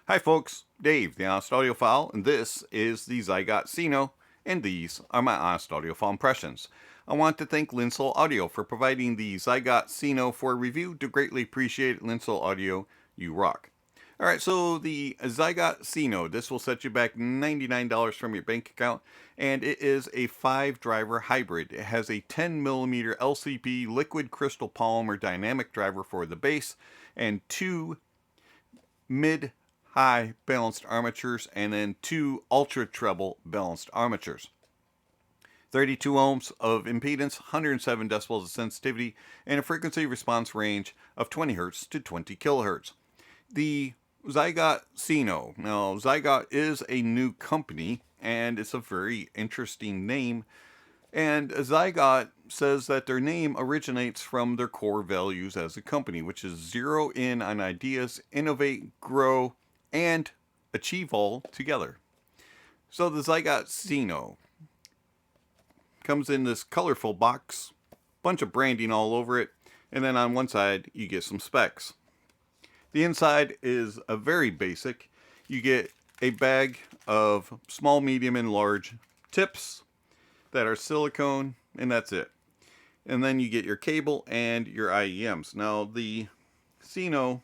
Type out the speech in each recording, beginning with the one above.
Hi folks, Dave, the Honest Audiophile, and this is the Ziigaat Cinno, and these are my Honest Audiophile impressions. I want to thank Linsol Audio for providing the Ziigaat Cinno for review. Do greatly appreciate it, Linsol Audio, you rock. Alright, so the Ziigaat Cinno, this will set you back $99 from your bank account, and it is a 5-driver hybrid. It has a 10mm LCP liquid crystal polymer dynamic driver for the bass, and 2 mid-high balanced armatures, and then 2 ultra treble balanced armatures. 32 ohms of impedance, 107 decibels of sensitivity, and a frequency response range of 20 Hz to 20 kHz. The Ziigaat Cinno. Now, Ziigaat is a new company, and it's a very interesting name. And Ziigaat says that their name originates from their core values as a company, which is zero in on ideas, innovate, grow, and achieve all together. So the Ziigaat Cinno comes in this colorful box, bunch of branding all over it, and then on one side you get some specs. The inside is a very basic. You get a bag of small, medium, and large tips that are silicone, and that's it. And then you get your cable and your IEMs. Now the Cinno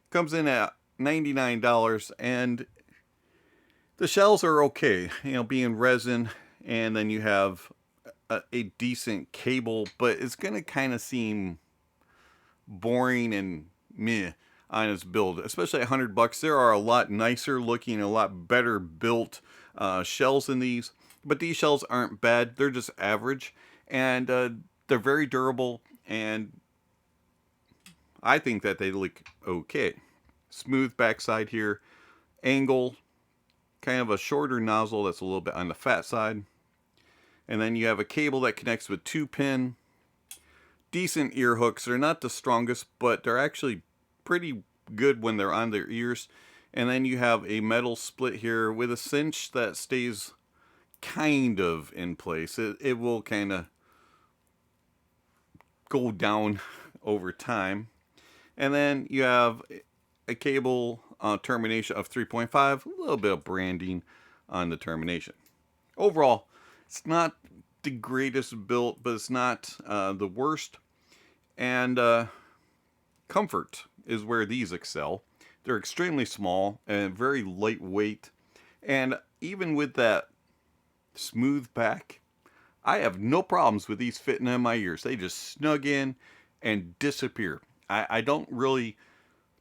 comes in at $99, and the shells are okay, being resin, and then you have a decent cable, but it's gonna kind of seem boring and meh on its build, especially at $100. There are a lot nicer looking, a lot better built shells in these, but these shells aren't bad. They're just average, and they're very durable, and I think that they look okay. Smooth backside here, angle, kind of a shorter nozzle that's a little bit on the fat side, and then you have a cable that connects with 2-pin. Decent ear hooks. They're not the strongest, but they're actually pretty good when they're on their ears. And then you have a metal split here with a cinch that stays kind of in place. It will kind of go down over time. And then you have a cable termination of 3.5, a little bit of branding on the termination. Overall, it's not the greatest built, but it's not the worst. And comfort is where these excel. They're extremely small and very lightweight. And even with that smooth back, I have no problems with these fitting in my ears. They just snug in and disappear. I don't really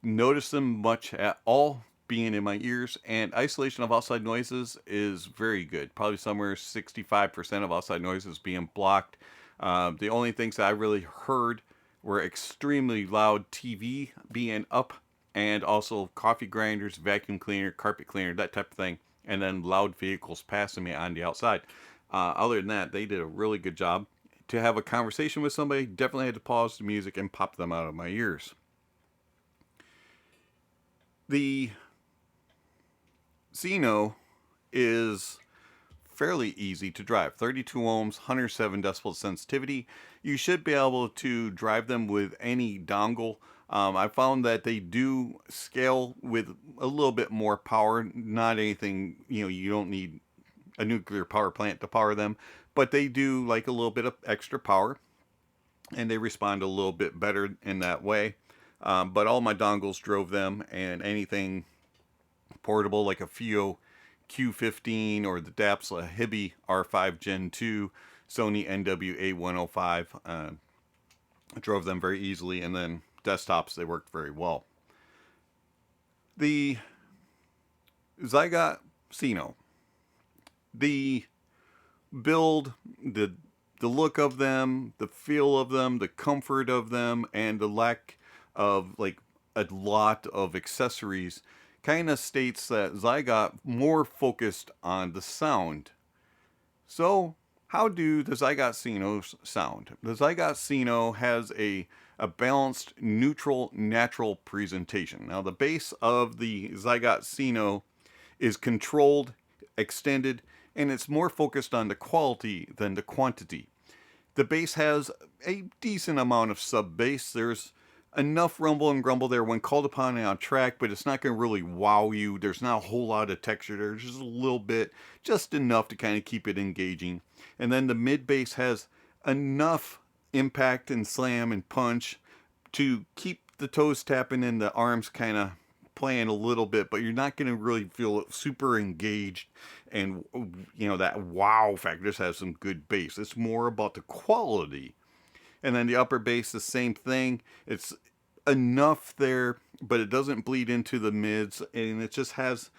notice them much at all being in my ears, and isolation of outside noises is very good. Probably somewhere 65% of outside noises being blocked. The only things that I really heard were extremely loud TV being up, and also coffee grinders, vacuum cleaner, carpet cleaner, that type of thing, and then loud vehicles passing me on the outside. Other than that, they did a really good job. To have a conversation with somebody, definitely had to pause the music and pop them out of my ears. The Cinno is fairly easy to drive. 32 ohms, 107 decibels sensitivity. You should be able to drive them with any dongle. I found that they do scale with a little bit more power. Not anything, you don't need a nuclear power plant to power them, but they do like a little bit of extra power, and they respond a little bit better in that way. But all my dongles drove them, and anything portable like a FIO Q15 or the Dapsla Hibi R5 Gen 2, Sony NWA105, drove them very easily, and then desktops, they worked very well. The Ziigaat Cinno, the build, the look of them, the feel of them, the comfort of them, and the lack of like a lot of accessories kind of states that Ziigaat more focused on the sound. So how do the Ziigaat Cinnos sound? The Ziigaat Cinno has a balanced, neutral, natural presentation. Now the bass of the Ziigaat Cinno is controlled, extended, and it's more focused on the quality than the quantity. The bass has a decent amount of sub bass. There's enough rumble and grumble there when called upon and on track, but it's not going to really wow you. There's not a whole lot of texture there, just a little bit, just enough to kind of keep it engaging. And then the mid bass has enough impact and slam and punch to keep the toes tapping and the arms kind of playing a little bit, but you're not going to really feel super engaged, and that wow factor just has some good bass. It's more about the quality. And then the upper bass, the same thing. It's enough there, but it doesn't bleed into the mids, and it just has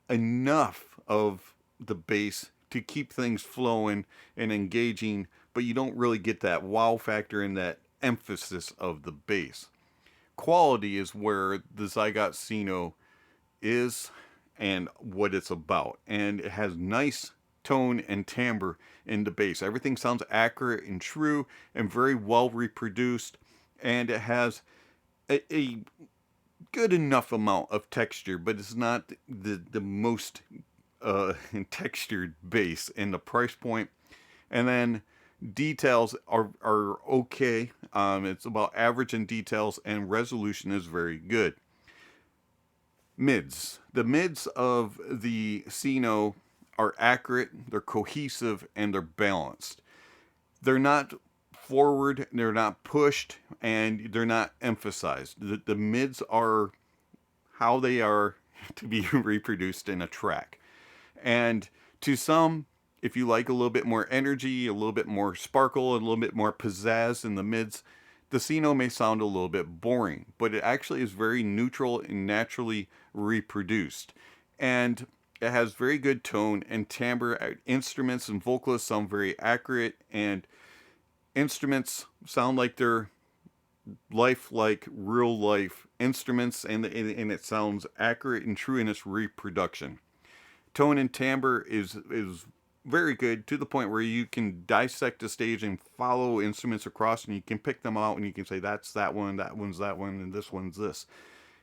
enough of the bass to keep things flowing and engaging, but you don't really get that wow factor and that emphasis of the bass. Quality is where the Ziigaat Cinno is and what it's about, and it has nice tone and timbre in the bass. Everything sounds accurate and true and very well reproduced, and it has a good enough amount of texture, but it's not the most textured bass in the price point. And then details are okay. It's about average in details, and resolution is very good. Mids. The mids of the Cinno are accurate, they're cohesive, and they're balanced. They're not forward, they're not pushed, and they're not emphasized. The mids are how they are to be reproduced in a track. And to some, if you like a little bit more energy, a little bit more sparkle, a little bit more pizzazz in the mids, the Cinno may sound a little bit boring, but it actually is very neutral and naturally reproduced. And it has very good tone and timbre. Instruments and vocalists sound very accurate, and instruments sound like they're lifelike, real life instruments, and it sounds accurate and true in its reproduction. Tone and timbre is very good, to the point where you can dissect the stage and follow instruments across, and you can pick them out and you can say that's that one, that one's that one, and this one's this.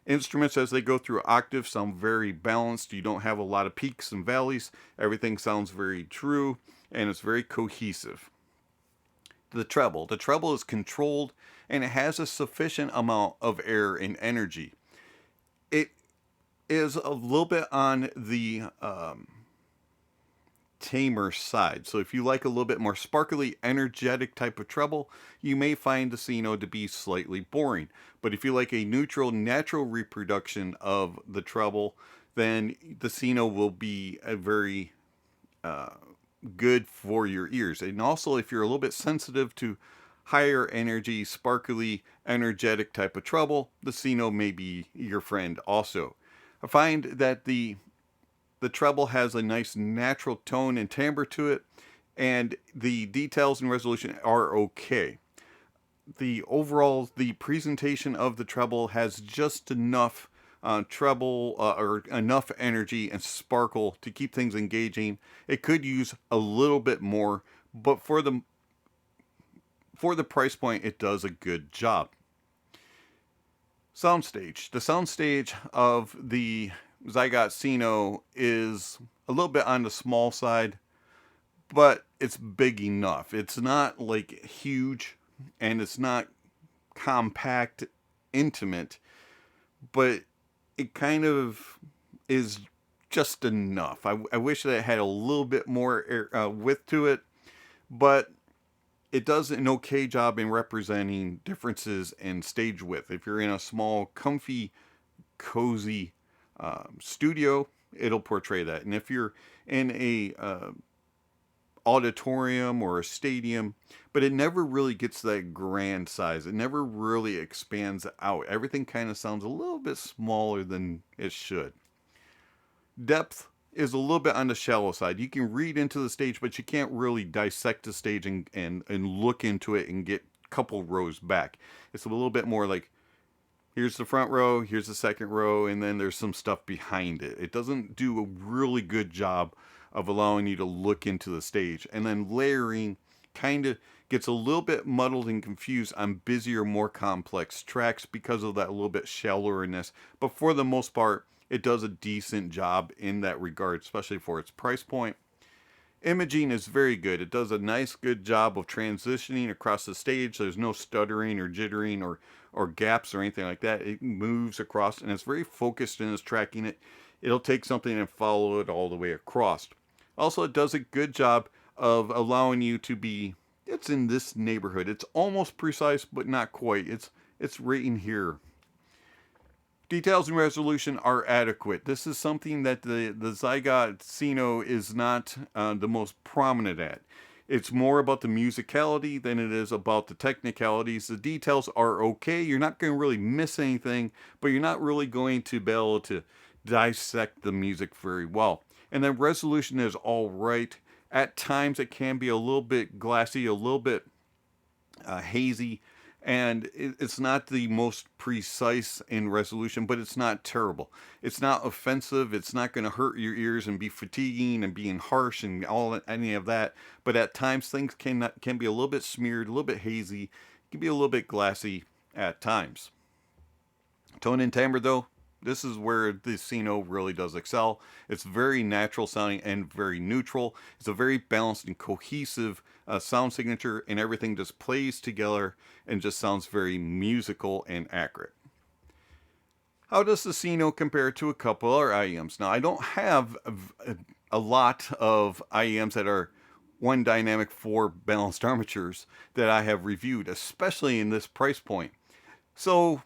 Instruments, as they go through octaves, sound very balanced. You don't have a lot of peaks and valleys. Everything sounds very true, and it's very cohesive. The treble is controlled, and it has a sufficient amount of air and energy. It is a little bit on the tamer side. So if you like a little bit more sparkly, energetic type of treble, you may find the Cinno to be slightly boring. But if you like a neutral, natural reproduction of the treble, then the Cinno will be a very good for your ears. And also, if you're a little bit sensitive to higher energy, sparkly, energetic type of treble, the Cinno may be your friend also. I find that the treble has a nice natural tone and timbre to it, and the details and resolution are okay. The presentation of the treble has just enough treble or enough energy and sparkle to keep things engaging. It could use a little bit more, but for the price point, it does a good job. Soundstage. The soundstage of the Ziigaat Cinno is a little bit on the small side, but it's big enough. It's not like huge, and it's not compact, intimate, but it kind of is just enough. I wish that it had a little bit more width to it, but it does an okay job in representing differences in stage width. If you're in a small, comfy, cozy studio, it'll portray that. And if you're in a auditorium or a stadium, but it never really gets that grand size. It never really expands out. Everything kind of sounds a little bit smaller than it should. Depth is a little bit on the shallow side. You can read into the stage, but you can't really dissect the stage and look into it and get a couple rows back. It's a little bit more like, here's the front row, here's the second row, and then there's some stuff behind it. It doesn't do a really good job of allowing you to look into the stage. And then layering kind of gets a little bit muddled and confused on busier, more complex tracks because of that little bit shallowness. But for the most part, it does a decent job in that regard, especially for its price point. Imaging is very good. It does a nice, good job of transitioning across the stage. There's no stuttering or jittering or or gaps or anything like that. It moves across, and it's very focused in its tracking it. It'll take something and follow it all the way across. Also, it does a good job of allowing you to be, it's in this neighborhood. It's almost precise, but not quite. It's right in here. Details and resolution are adequate. This is something that the Ziigaat Cinno is not the most prominent at. It's more about the musicality than it is about the technicalities. The details are okay. You're not going to really miss anything, but you're not really going to be able to dissect the music very well. And then resolution is all right. At times it can be a little bit glassy, a little bit hazy, and it's not the most precise in resolution, but it's not terrible. It's not offensive. It's not going to hurt your ears and be fatiguing and being harsh and any of that. But at times things can be a little bit smeared, a little bit hazy. It can be a little bit glassy at times. Tone and timbre, though, this is where the Cinno really does excel. It's very natural sounding and very neutral. It's a very balanced and cohesive sound signature, and everything just plays together and just sounds very musical and accurate. How does the Cinno compare to a couple other IEMs? Now, I don't have a lot of IEMs that are one dynamic, 4 balanced armatures that I have reviewed, especially in this price point. So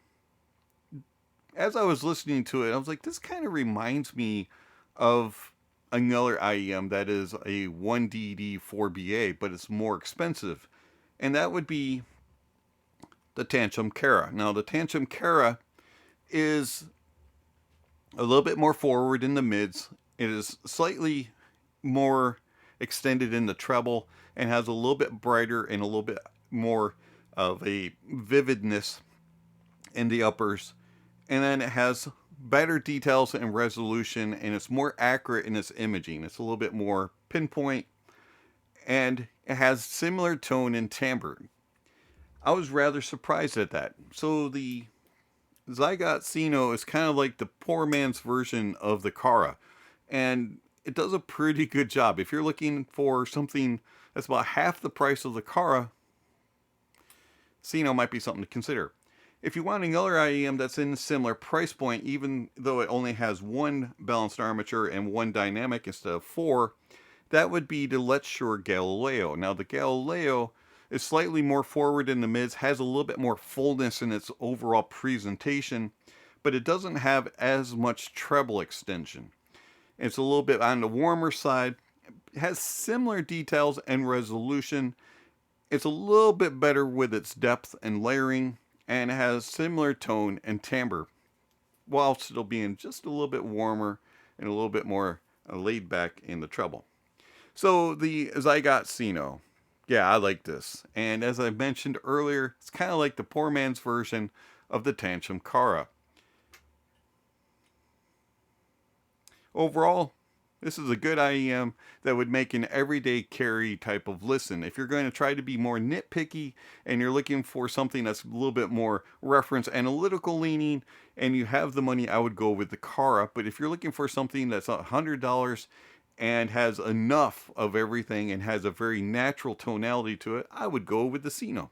as I was listening to it, I was like, this kind of reminds me of another IEM that is a 1DD 4BA, but it's more expensive. And that would be the Tanchjim Kara. Now, the Tanchjim Kara is a little bit more forward in the mids. It is slightly more extended in the treble and has a little bit brighter and a little bit more of a vividness in the uppers. And then it has better details and resolution, and it's more accurate in its imaging. It's a little bit more pinpoint, and it has similar tone and timbre. I was rather surprised at that. So the Ziigaat Cinno is kind of like the poor man's version of the Kara, and it does a pretty good job. If you're looking for something that's about half the price of the Kara, Cinno might be something to consider. If you want another IEM that's in a similar price point, even though it only has 1 balanced armature and 1 dynamic instead of 4, that would be the LetShuoer Galileo. Now, the Galileo is slightly more forward in the mids, has a little bit more fullness in its overall presentation, but it doesn't have as much treble extension. It's a little bit on the warmer side. It has similar details and resolution. It's a little bit better with its depth and layering, and it has similar tone and timbre, while still being just a little bit warmer and a little bit more laid back in the treble. So the Ziigaat Cinno, yeah, I like this. And as I mentioned earlier, it's kind of like the poor man's version of the Tanchjim Kara. Overall, this is a good IEM that would make an everyday carry type of listen. If you're going to try to be more nitpicky and you're looking for something that's a little bit more reference analytical leaning and you have the money, I would go with the Kara. But if you're looking for something that's $100 and has enough of everything and has a very natural tonality to it, I would go with the Cinno.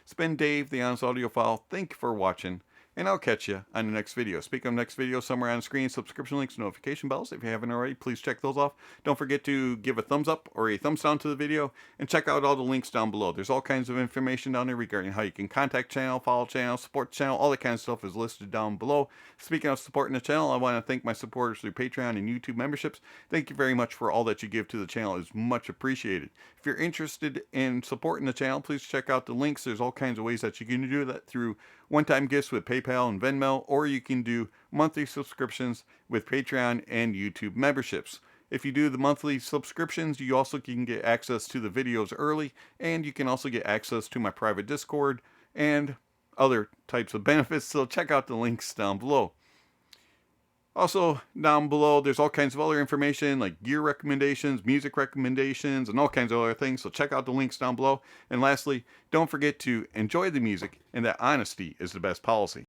It's been Dave, the Honest Audiophile. Thank you for watching, and I'll catch you on the next video. Speaking of next video, somewhere on the screen, subscription links, notification bells. If you haven't already, please check those off. Don't forget to give a thumbs up or a thumbs down to the video, and check out all the links down below. There's all kinds of information down there regarding how you can contact channel, follow channel, support the channel. All that kind of stuff is listed down below. Speaking of supporting the channel, I want to thank my supporters through Patreon and YouTube memberships. Thank you very much for all that you give to the channel. It's much appreciated. If you're interested in supporting the channel, please check out the links. There's all kinds of ways that you can do that through one-time gifts with PayPal and Venmo, or you can do monthly subscriptions with Patreon and YouTube memberships. If you do the monthly subscriptions, you also can get access to the videos early, and you can also get access to my private Discord and other types of benefits, so check out the links down below. Also, down below, there's all kinds of other information like gear recommendations, music recommendations, and all kinds of other things. So check out the links down below. And lastly, don't forget to enjoy the music, and that honesty is the best policy.